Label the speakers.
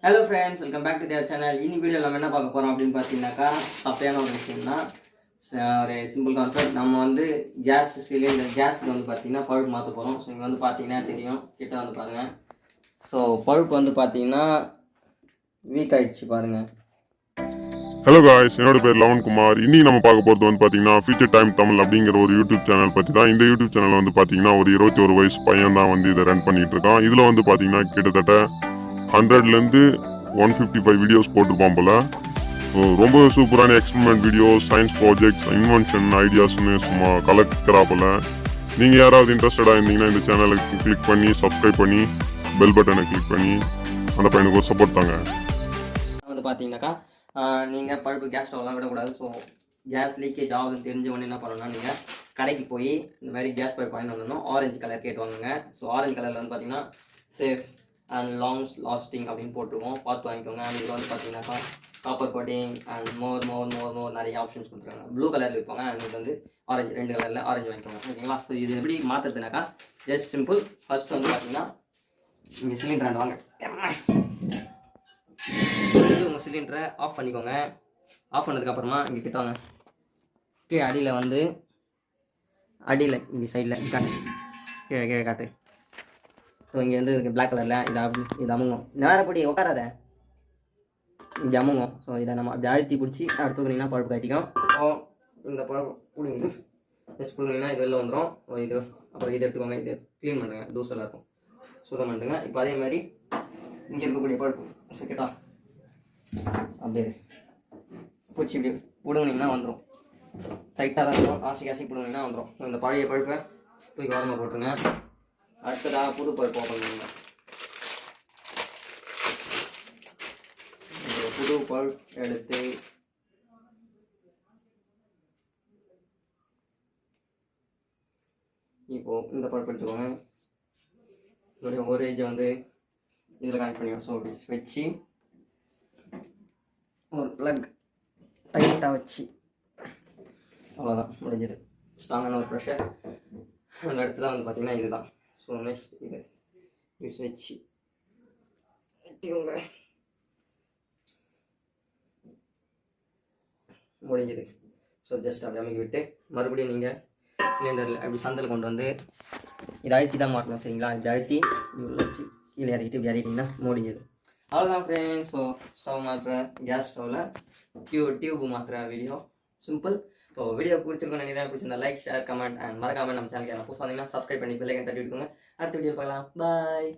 Speaker 1: Hello friends, welcome back to their channel. In this video, we will talk about ஒரு simple concept. நம்ம வந்து gas cylinder கேஸ்ல வந்து பார்த்தீங்கன்னா பழுப்பு மாற்ற போகிறோம். ஸோ இங்கே வந்து பார்த்தீங்கன்னா தெரியும், கிட்ட வந்து பாருங்கள். ஸோ பழுப்பு வந்து பார்த்தீங்கன்னா வீக் ஆகிடுச்சு பாருங்கள்.
Speaker 2: ஹலோ காய்ஸ், என்னோட பேர் லவன்குமார். இன்னைக்கு நம்ம பார்க்க போகிறது வந்து பார்த்தீங்கன்னா ஃபியூச்சர் டைம் தமிழ் அப்படிங்கிற ஒரு யூடியூப் சேனல் பற்றி தான். இந்த யூடியூப் சேனல் வந்து பார்த்தீங்கன்னா ஒரு 21 வயசு பையன் தான் வந்து இதை ரன் பண்ணிட்டு இருக்கான். இதில் வந்து பார்த்தீங்கன்னா கிட்டத்தட்ட 100லேருந்து 155 வீடியோஸ் போட்டிருப்பான் போல. ரொம்ப சூப்பரான experiment videos, science projects, invention ஐடியாஸ்னு சும்மா கலக்கிறா போல. நீங்கள் யாராவது இன்ட்ரெஸ்டடாக இருந்தீங்கன்னா இந்த சேனலுக்கு கிளிக் பண்ணி சப்ஸ்கிரைப் பண்ணி பெல் பட்டனை கிளிக் பண்ணி அந்த பையனுக்கு ஒரு சப்போர்ட் தாங்க.
Speaker 1: வந்து பார்த்தீங்கன்னாக்கா நீங்கள் பழுப்பு கேஸ் ஸ்டவ்லாம் விடக்கூடாது. ஸோ கேஸ் லீக்கேஜ் ஆகுதுன்னு தெரிஞ்ச உடனே என்ன பண்ணணும்னா நீங்கள் கடைக்கு போய் இந்த மாதிரி கேஸ் பைப் வாங்கி வரணும். ஆரஞ்சு கலர் கேட்டு வாங்குங்க. ஸோ ஆரஞ்சு கலரில் வந்து பார்த்தீங்கன்னா சேஃப் அண்ட் லாங்ஸ் லாஸ்டிங் அப்படின்னு போட்டுருவோம், பார்த்து வாங்கிக்கோங்க. அண்ட் இதில் வந்து பார்த்தீங்கன்னாக்கா காப்பர் கோட்டிங் அண்ட் மோர் நிறைய ஆப்ஷன்ஸ் கொடுத்துருக்காங்க. ப்ளூ கலரில் வைப்பாங்க அண்ட் இது வந்து ஆரஞ்சு, 2 கலரில் ஆரஞ்சு வாங்கிக்கோங்க. ஓகேங்களா? ஸோ இது எப்படி மாற்றுறதுனாக்கா ஜஸ்ட் சிம்பிள். ஃபர்ஸ்ட் வந்து பார்த்தீங்கன்னா இங்கே சிலிண்டர் வாங்க, உங்கள் சிலிண்டரை ஆஃப் பண்ணிக்கோங்க. ஆஃப் பண்ணதுக்கப்புறமா இங்கே கிட்ட வாங்க. ஓகே, அடியில் வந்து அடியில் இங்கே சைடில் காட்டு, கீழே காட்டு. ஸோ இங்கே வந்து இருக்குது பிளாக் கலரில். இது அமுங்கும். நேரப்படி உட்காராத, இப்படி அமுங்கும். ஸோ இதை நம்ம அப்படி அழுத்தி பிடிச்சி அடுத்து தூக்குனீங்கன்னா பழுப்பு காட்டிக்கும். ஸோ இந்த பழப்பு பிடிங்க, ஜஸ்ட் பிடிங்கிங்கன்னா இது வெளில வந்துடும். இது அப்புறம் இதை எடுத்துக்கோங்க, இது க்ளீன் பண்ணுங்க, தூசலாக இருக்கும், சுத்தம் பண்ணுங்க. இப்போ அதே மாதிரி இங்கே இருக்கக்கூடிய பழுப்பு செக்கட்டா அப்படியே பூச்சி இப்படி பிடுங்கினீங்கன்னா வந்துடும். டைட்டாக தான் இருக்கும், ஆசி பிடுங்கினீங்கன்னா வந்துடும். இந்த பழைய பழுப்பை தூக்கி ஓரமாக போட்டுருங்க. அடுத்ததாக புது பழுப்பு ஓப்பன் பண்ணுங்க. புது பல்ப் எடுத்து இப்போது இந்த பல்ப் எடுத்துக்கோங்க. இதோடைய ஓரேஜை வந்து இதில் கனெக்ட் பண்ணிடுவோம். ஸோ வச்சு ஒரு ப்ளக் டைட்டாக வச்சு அவ்வளோதான், முடிஞ்சது. ஸ்ட்ராங்கான ஒரு ப்ரெஷர். அந்த அடுத்து தான் வந்து பார்த்திங்கன்னா இதுதான். ஸோ நெக்ஸ்ட் இது யூஸ் வச்சு எடுத்துக்கோங்க, முடிஞ்சது. ஸோ ஜஸ்ட் அப்படி அமைக்கி விட்டு மறுபடியும் நீங்கள் சிலிண்டரில் அப்படி சந்தில் கொண்டு வந்து இதை அழுத்தி தான் மாட்டணும், சரிங்களா? இப்படி அழுத்தி வச்சு கீழே இறக்கிட்டு இப்படி இறக்கிட்டிங்கன்னா முடிஞ்சது. அவ்வளோதான் ஃப்ரெண்ட்ஸ். ஸோ ஸ்டவ் மாற்றுற கேஸ் ஸ்டவ்வில் டியூப் மாற்றுற வீடியோ சிம்பிள். ஸோ வீடியோ பிடிச்சிருக்கோம் நினைக்கிறேன். பிடிச்சிருந்தா லைக், ஷேர், கமெண்ட் அண்ட் மறக்காமல் நம்ம சேனலுக்கு புதுசாக வந்தீங்கன்னா சப்ஸ்கிரைப் பண்ணி பெல் ஐக்கன் தட்டி விட்டுக்கோங்க. அடுத்த வீடியோ பார்க்கலாம். பாய்.